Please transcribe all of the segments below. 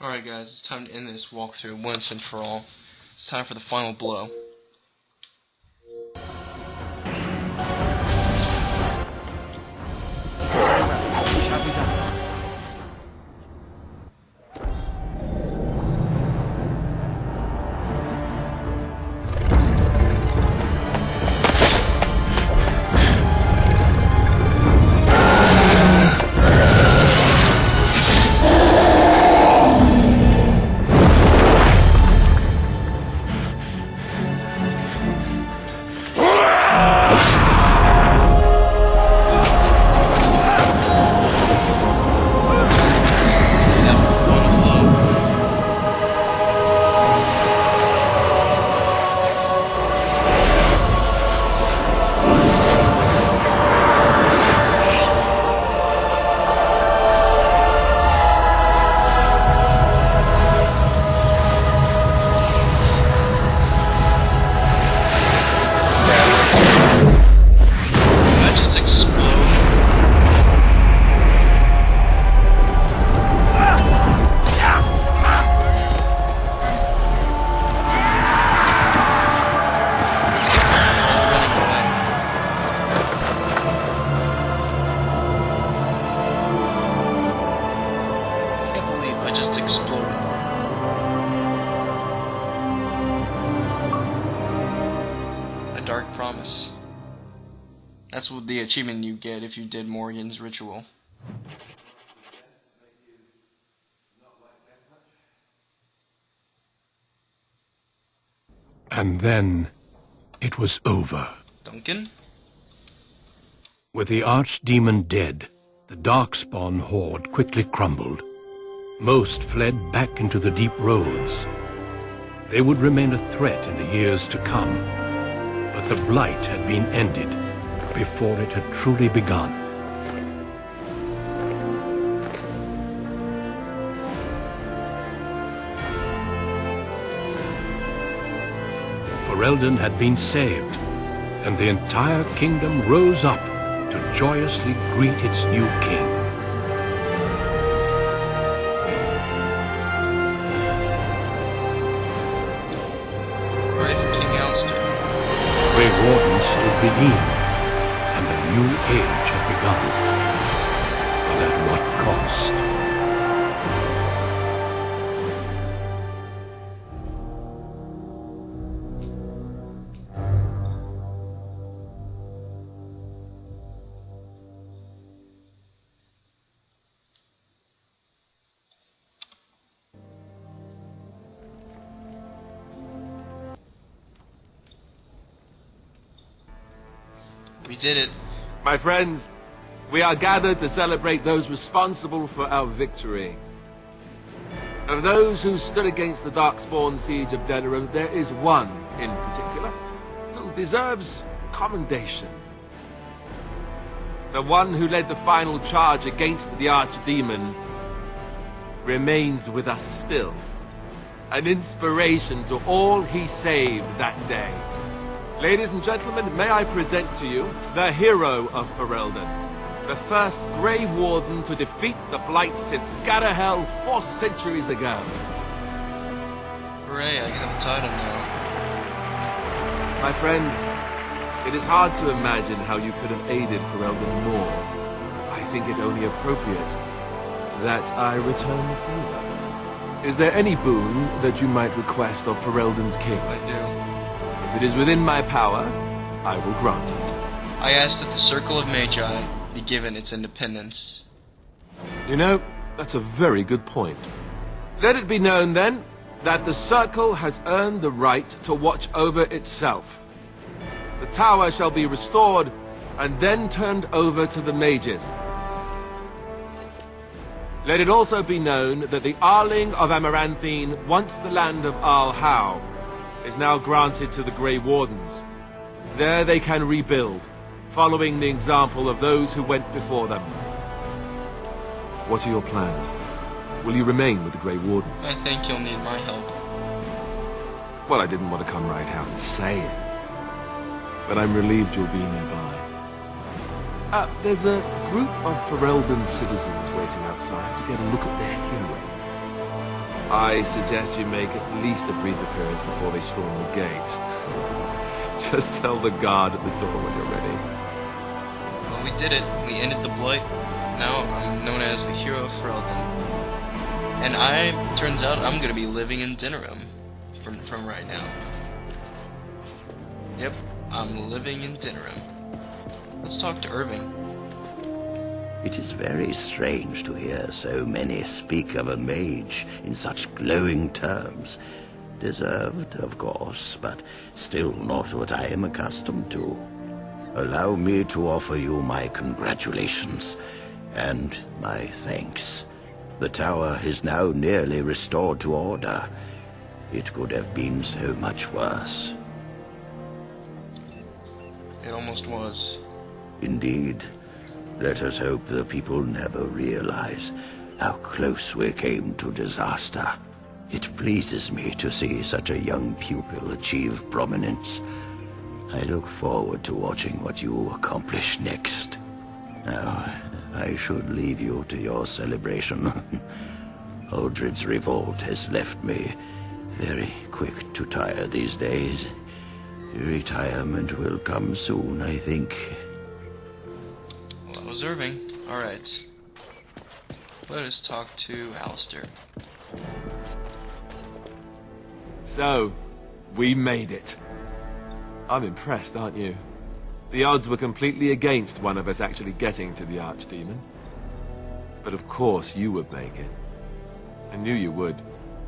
Alright guys, it's time to end this walkthrough once and for all. It's time for the final blow. Dark Promise. That's what the achievement you get if you did Morgan's ritual. And then it was over. Duncan? With the archdemon dead, the Darkspawn horde quickly crumbled. Most fled back into the deep roads. They would remain a threat in the years to come. But the Blight had been ended before it had truly begun. Ferelden had been saved, and the entire kingdom rose up to joyously greet its new king. Grey Warden stood beneath, and the new age had begun. But at what cost? We did it. My friends, we are gathered to celebrate those responsible for our victory. Of those who stood against the Darkspawn siege of Denerim, there is one in particular who deserves commendation. The one who led the final charge against the Archdemon remains with us still, an inspiration to all he saved that day. Ladies and gentlemen, may I present to you the hero of Ferelden, the first Grey Warden to defeat the Blight since Garahel 4 centuries ago. Hooray, I got the title now. My friend, it is hard to imagine how you could have aided Ferelden more. I think it only appropriate that I return the favor. Is there any boon that you might request of Ferelden's king? I do. If it is within my power, I will grant it. I ask that the Circle of Magi be given its independence. You know, that's a very good point. Let it be known, then, that the Circle has earned the right to watch over itself. The tower shall be restored, and then turned over to the mages. Let it also be known that the Arling of Amaranthine, once the land of Arlhow, is now granted to the Grey Wardens. There they can rebuild, following the example of those who went before them. What are your plans? Will you remain with the Grey Wardens? I think you'll need my help. Well, I didn't want to come right out and say it, but I'm relieved you'll be nearby. There's a group of Ferelden citizens waiting outside to get a look at their hero. I suggest you make at least a brief appearance before they storm the gate. Just tell the guard at the door when you're ready. Well, we did it. We ended the Blight. Now I'm known as the Hero of Ferelden. And turns out I'm gonna be living in Denerim from right now. Yep, I'm living in Denerim. Let's talk to Irving. It is very strange to hear so many speak of a mage in such glowing terms. Deserved, of course, but still not what I am accustomed to. Allow me to offer you my congratulations and my thanks. The tower is now nearly restored to order. It could have been so much worse. It almost was. Indeed. Let us hope the people never realize how close we came to disaster. It pleases me to see such a young pupil achieve prominence. I look forward to watching what you accomplish next. Now, I should leave you to your celebration. Uldred's revolt has left me very quick to tire these days. Retirement will come soon, I think. Well, that was Irving. Alright. Let us talk to Alistair. So, we made it. I'm impressed, aren't you? The odds were completely against one of us actually getting to the Archdemon. But of course you would make it. I knew you would.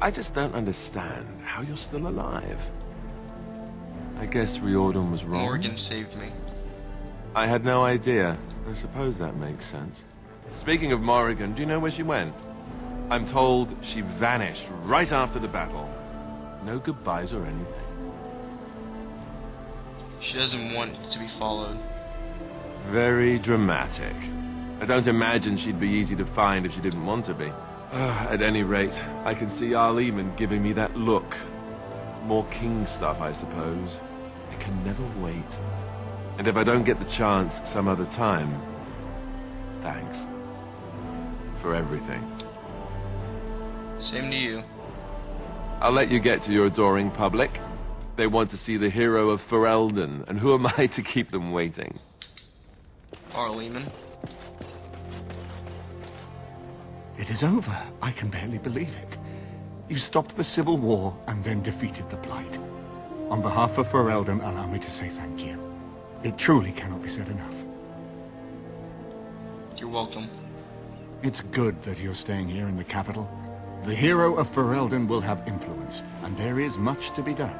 I just don't understand how you're still alive. I guess Riordan was wrong. Morgan saved me. I had no idea. I suppose that makes sense. Speaking of Morrigan, do you know where she went? I'm told she vanished right after the battle. No goodbyes or anything. She doesn't want to be followed. Very dramatic. I don't imagine she'd be easy to find if she didn't want to be. At any rate, I can see Arleman giving me that look. More king stuff, I suppose. I can never wait. And if I don't get the chance some other time, thanks. For everything. Same to you. I'll let you get to your adoring public. They want to see the hero of Ferelden, and who am I to keep them waiting? Arleman. It is over. I can barely believe it. You stopped the Civil War and then defeated the Blight. On behalf of Ferelden, allow me to say thank you. It truly cannot be said enough. You're welcome. It's good that you're staying here in the capital. The hero of Ferelden will have influence, and there is much to be done.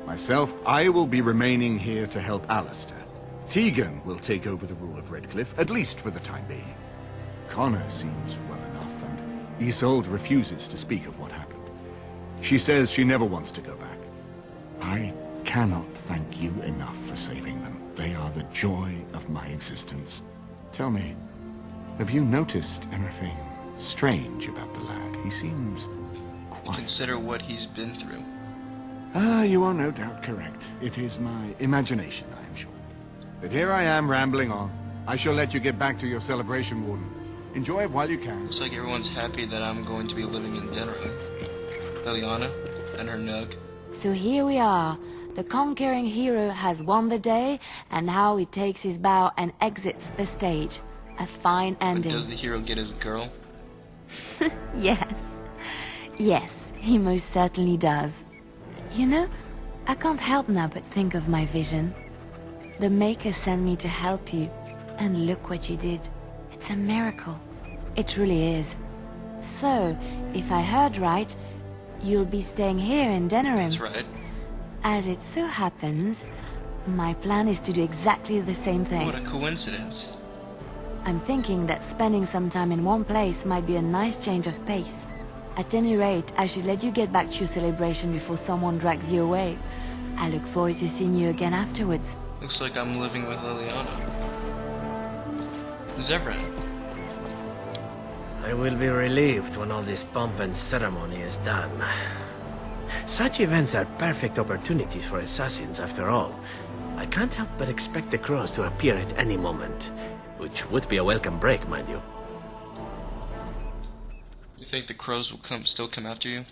Myself, I will be remaining here to help Alistair. Tegan will take over the rule of Redcliffe, at least for the time being. Connor seems well enough, and Isolde refuses to speak of what happened. She says she never wants to go back. I cannot thank you enough for saving them. They are the joy of my existence. Tell me, have you noticed anything strange about the lad? He seems quiet. Consider what he's been through. Ah, you are no doubt correct. It is my imagination, I am sure. But here I am rambling on. I shall let you get back to your celebration, Warden. Enjoy it while you can. Looks like everyone's happy that I'm going to be living in Denerim. Leliana and her Nug. So here we are. The conquering hero has won the day, and now he takes his bow and exits the stage. A fine But ending. does the hero get his girl? Yes. Yes, he most certainly does. You know, I can't help now but think of my vision. The Maker sent me to help you, and look what you did. It's a miracle. It truly is. So, if I heard right, you'll be staying here in Denerim. That's right. As it so happens, my plan is to do exactly the same thing. What a coincidence. I'm thinking that spending some time in one place might be a nice change of pace. At any rate, I should let you get back to your celebration before someone drags you away. I look forward to seeing you again afterwards. Looks like I'm living with Leliana. Zevran. I will be relieved when all this pomp and ceremony is done. Such events are perfect opportunities for assassins, after all. I can't help but expect the crows to appear at any moment, which would be a welcome break, mind you. You think the crows will still come after you?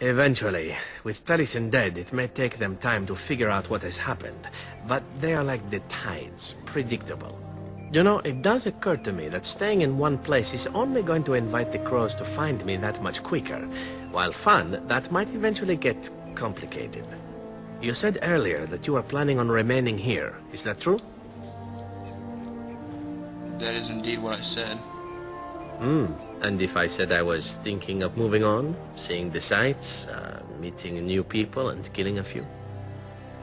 Eventually. With Taliesin dead, it may take them time to figure out what has happened. But they are like the tides, predictable. You know, it does occur to me that staying in one place is only going to invite the crows to find me that much quicker. While fun, that might eventually get complicated. You said earlier that you are planning on remaining here. Is that true? That is indeed what I said. And if I said I was thinking of moving on, seeing the sights, meeting new people and killing a few?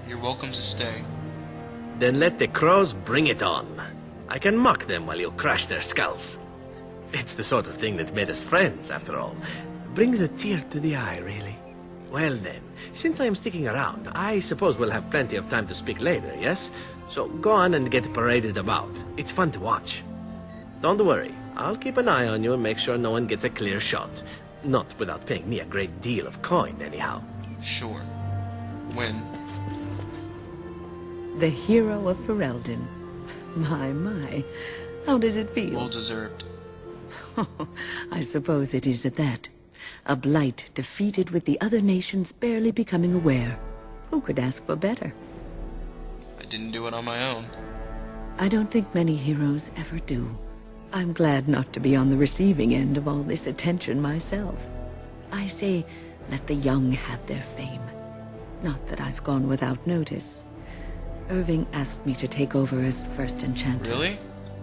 You're welcome to stay. Then let the crows bring it on. I can mock them while you crush their skulls. It's the sort of thing that made us friends, after all. Brings a tear to the eye, really. Well then, since I am sticking around, I suppose we'll have plenty of time to speak later, yes? So go on and get paraded about. It's fun to watch. Don't worry, I'll keep an eye on you and make sure no one gets a clear shot. Not without paying me a great deal of coin, anyhow. Sure. When? The hero of Ferelden. My. How does it feel? Well deserved. I suppose it is at that. A blight defeated with the other nations barely becoming aware. Who could ask for better? I didn't do it on my own. I don't think many heroes ever do. I'm glad not to be on the receiving end of all this attention myself. I say, let the young have their fame. Not that I've gone without notice. Irving asked me to take over as first enchanter. Really?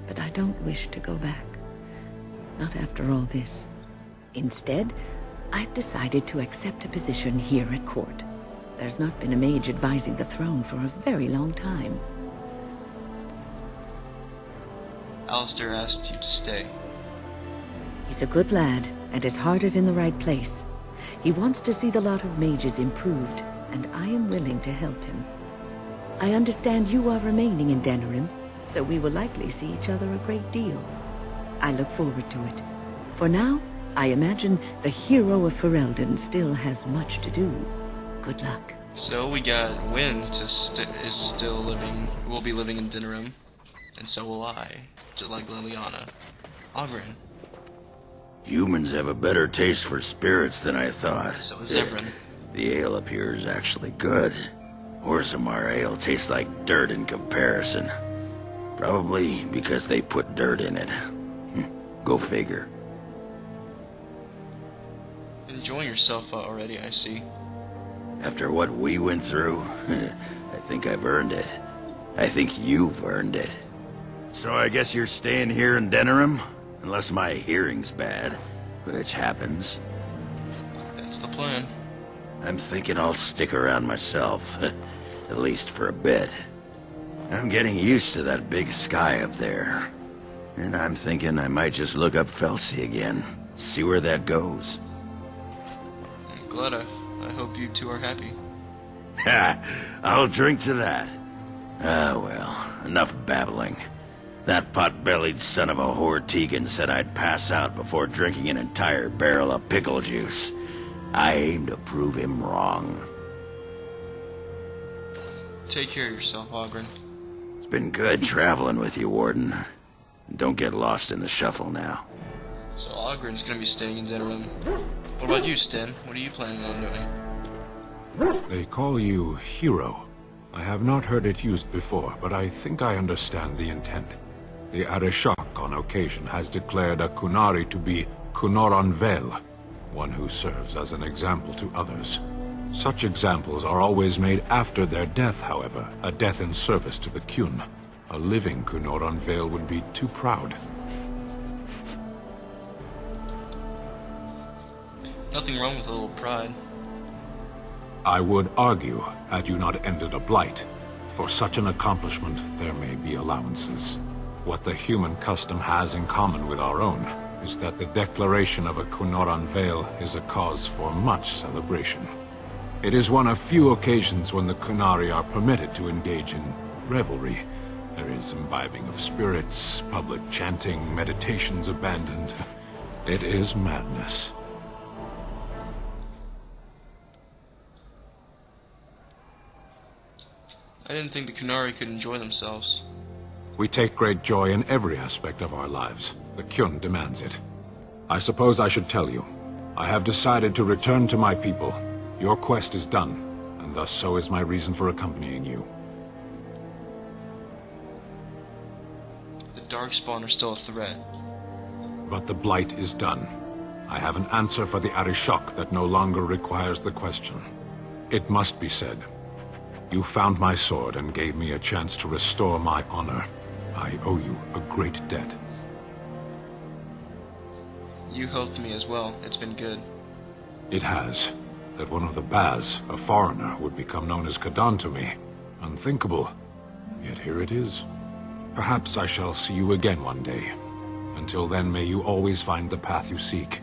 But I don't wish to go back. Not after all this. Instead, I've decided to accept a position here at court. There's not been a mage advising the throne for a very long time. Alistair asked you to stay. He's a good lad, and his heart is in the right place. He wants to see the lot of mages improved, and I am willing to help him. I understand you are remaining in Denerim, so we will likely see each other a great deal. I look forward to it. For now, I imagine the hero of Ferelden still has much to do. Good luck. So we got Wynn is still living, will be living in Denerim, and so will I, just like Leliana. Oghren. Humans have a better taste for spirits than I thought. So is Evren. The ale up here is actually good. Orzammar ale tastes like dirt in comparison. Probably because they put dirt in it. Go figure. Enjoying yourself already, I see. After what we went through, I think I've earned it. I think you've earned it. So I guess you're staying here in Denerim? Unless my hearing's bad, which happens. That's the plan. I'm thinking I'll stick around myself, at least for a bit. I'm getting used to that big sky up there. And I'm thinking I might just look up Felsi again, see where that goes. I'm glad. I hope you two are happy. Ha! I'll drink to that. Ah, well, enough babbling. That pot-bellied son of a whore Tegan said I'd pass out before drinking an entire barrel of pickle juice. I aim to prove him wrong. Take care of yourself, Oghren. It's been good traveling with you, Warden. Don't get lost in the shuffle now. So Ogren's gonna be staying in Denerim. What about you, Sten? What are you planning on doing? They call you Hero. I have not heard it used before, but I think I understand the intent. The Arishok on occasion has declared a Qunari to be Cunoran Vel, one who serves as an example to others. Such examples are always made after their death, however, a death in service to the Qun. A living Cunoran Vel would be too proud. Nothing wrong with a little pride. I would argue, had you not ended a blight, for such an accomplishment there may be allowances. What the human custom has in common with our own is that the declaration of a Cunoran Vel is a cause for much celebration. It is one of few occasions when the Qunari are permitted to engage in revelry. There is imbibing of spirits, public chanting, meditations abandoned. It is madness. I didn't think the Qunari could enjoy themselves. We take great joy in every aspect of our lives. The Qun demands it. I suppose I should tell you. I have decided to return to my people. Your quest is done, and thus so is my reason for accompanying you. The Darkspawn are still a threat. But the Blight is done. I have an answer for the Arishok that no longer requires the question. It must be said. You found my sword and gave me a chance to restore my honor. I owe you a great debt. You helped me as well. It's been good. It has. That one of the Baz, a foreigner, would become known as Kadan to me. Unthinkable. Yet here it is. Perhaps I shall see you again one day. Until then, may you always find the path you seek.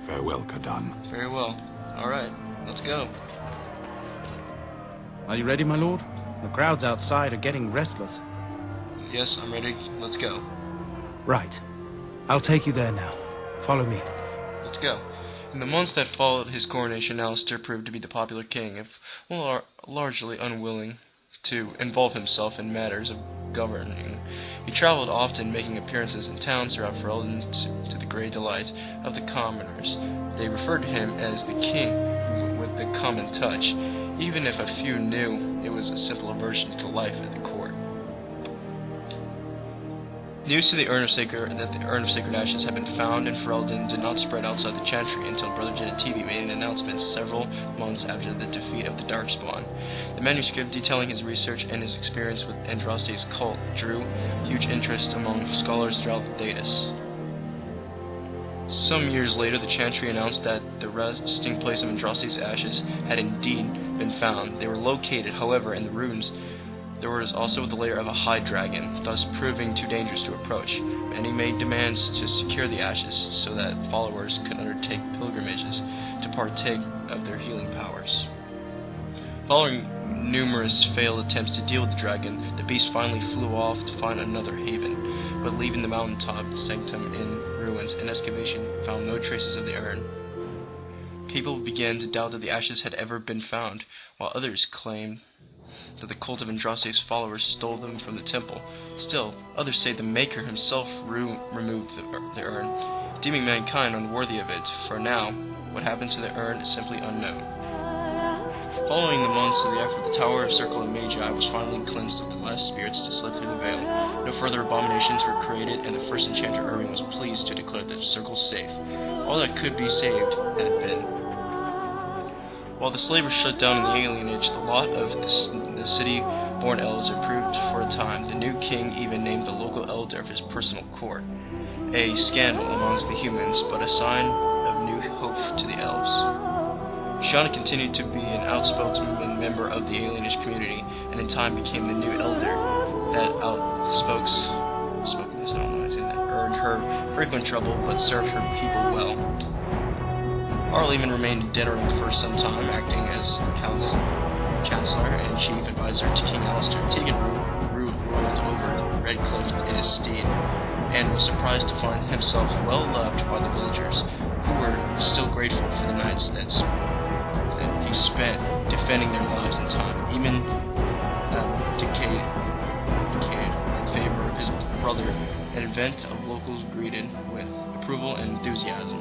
Farewell, Kadan. Very well. Alright, let's go. Are you ready, my lord? The crowds outside are getting restless. Yes, I'm ready. Let's go. Right. I'll take you there now. Follow me. Let's go. In the months that followed his coronation, Alistair proved to be the popular king, if largely unwilling to involve himself in matters of governing. He traveled often, making appearances in towns throughout Ferelden to the great delight of the commoners. They referred to him as the king with the common touch, even if a few knew it was a simple aversion to life at the court. News that the Urn of Sacred Ashes had been found in Ferelden did not spread outside the Chantry until Brother Genetivi made an announcement several months after the defeat of the Darkspawn. The manuscript detailing his research and his experience with Andraste's cult drew huge interest among scholars throughout the Datus. Some years later, the Chantry announced that the resting place of Andraste's ashes had indeed been found. They were located, however, in the ruins. There was also the lair of a high dragon, thus proving too dangerous to approach. Many made demands to secure the ashes so that followers could undertake pilgrimages to partake of their healing powers. Following numerous failed attempts to deal with the dragon, the beast finally flew off to find another haven, but leaving the mountaintop sanctum in ruins, an excavation found no traces of the urn. People began to doubt that the ashes had ever been found, while others claimed that the cult of Andraste's followers stole them from the temple. Still, others say the Maker himself removed the urn, deeming mankind unworthy of it. For now, what happened to the urn is simply unknown. Following the months of the effort, the Tower of Circle of Magi was finally cleansed of the last spirits to slip through the veil. No further abominations were created, and the first enchanter Irving was pleased to declare the circle safe. All that could be saved had been. While the slavers shut down in the alienage, the lot of the city-born elves improved for a time. The new king even named the local elder of his personal court. A scandal amongst the humans, but a sign of new hope to the elves. Shauna continued to be an outspoken member of the alienage community, and in time became the new elder that earned her frequent trouble, but served her people well. Arleman remained in Denerim for some time, acting as Chancellor and Chief Advisor to King Alistair. Tegan ruled over Redcliffe in his stead, and was surprised to find himself well loved by the villagers, who were still grateful for the nights that he spent defending their lives in time, even decayed in favor of his brother, an event of locals greeted with approval and enthusiasm.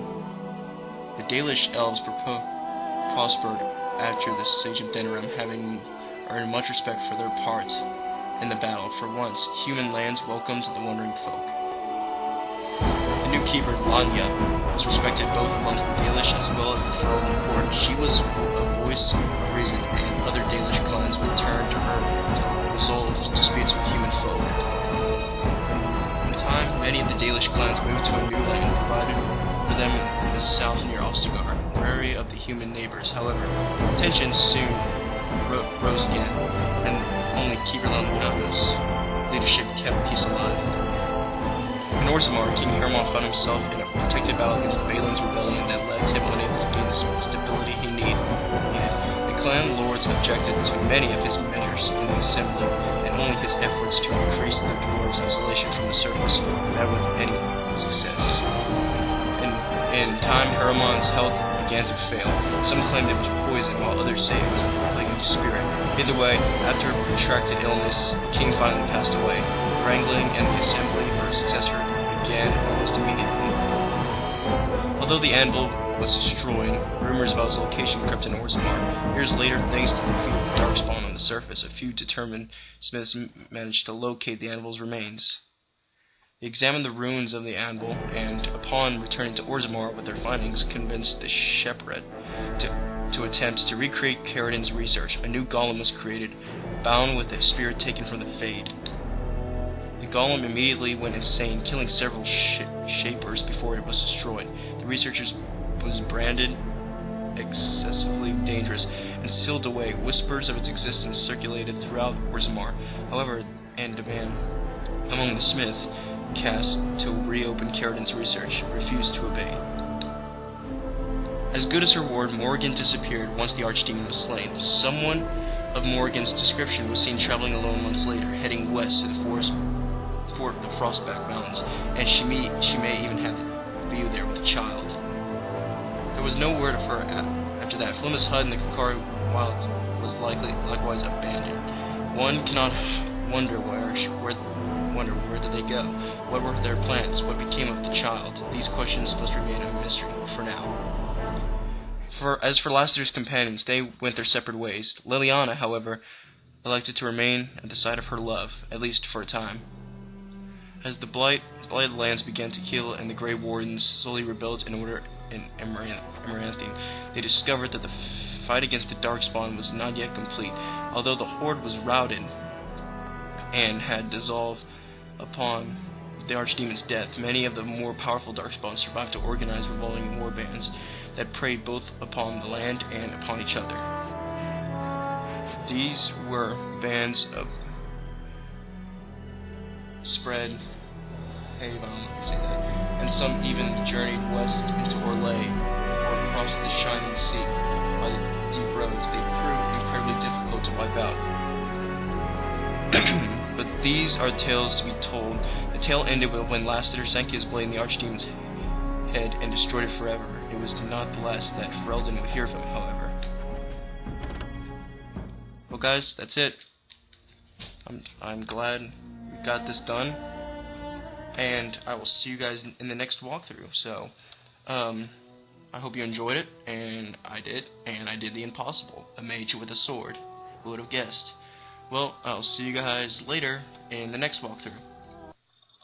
The Dalish elves prospered after the Siege of Denerim, having earned much respect for their part in the battle. For once, human lands welcomed the wandering folk. The new keeper, Lanya, was respected both amongst the Dalish as well as the Ferelden court. She was a voice of reason, and other Dalish clans would turn to her to resolve disputes with human folk. In time, many of the Dalish clans moved to a new land provided for them in the south near Ostagar, wary of the human neighbors. However, tensions soon rose again, and only Keeper Landuna's leadership kept peace alive. In Orzammar, King Hermon found himself in a protected battle against Balin's rebellion that left him unable to gain the stability he needed. The clan lords objected to many of his measures in the assembly, and only his efforts to increase the dwarves' isolation from the surface met with any success. In time, Hermon's health began to fail. Some claimed it was poison, while others say it was a plague of spirit. Either way, after a protracted illness, the king finally passed away. Wrangling and the assembly for a successor began almost immediately. Although the anvil was destroyed, rumors about its location crept in Orzammar. Years later, thanks to the defeat of the Darkspawn on the surface, a few determined smiths managed to locate the anvil's remains. They examined the ruins of the anvil, and upon returning to Orzammar with their findings, convinced the shepherd to attempt to recreate Caridin's research. A new golem was created, bound with a spirit taken from the Fade. The golem immediately went insane, killing several shapers before it was destroyed. The researchers was branded excessively dangerous and sealed away. Whispers of its existence circulated throughout Orzammar. However, and demand among the smith cast to reopen Caridin's research refused to obey. As good as reward, Morrigan disappeared once the archdemon was slain. Someone of Morrigan's description was seen traveling alone months later, heading west to the fort of Frostback Mountains, and she may even have been there with a child. There was no word of her after that. Flima's hut in the Kakari Wild was likewise abandoned. One cannot wonder where did they go? What were their plans? What became of the child? These questions must remain a mystery for now. As for Lassiter's companions, they went their separate ways. Leliana, however, elected to remain at the side of her love, at least for a time. As the blighted lands began to heal and the Grey Wardens slowly rebuilt in order in Amaranthine, they discovered that the fight against the Darkspawn was not yet complete. Although the Horde was routed and had dissolved upon the Archdemon's death, many of the more powerful Darkspawn survived to organize revolting war bands that preyed both upon the land and upon each other. These were bands of spread and some even journeyed west into Orlais or across the shining sea by the deep roads. They proved incredibly difficult to wipe out. But these are tales to be told. The tale ended when Lassiter sank his blade in the Archdemon's head and destroyed it forever. It was not the last that Ferelden would hear of him, however. Well guys, that's it. I'm glad we got this done. And I will see you guys in the next walkthrough. So, I hope you enjoyed it, and I did the impossible. A mage with a sword. Who would have guessed? Well, I'll see you guys later in the next walkthrough.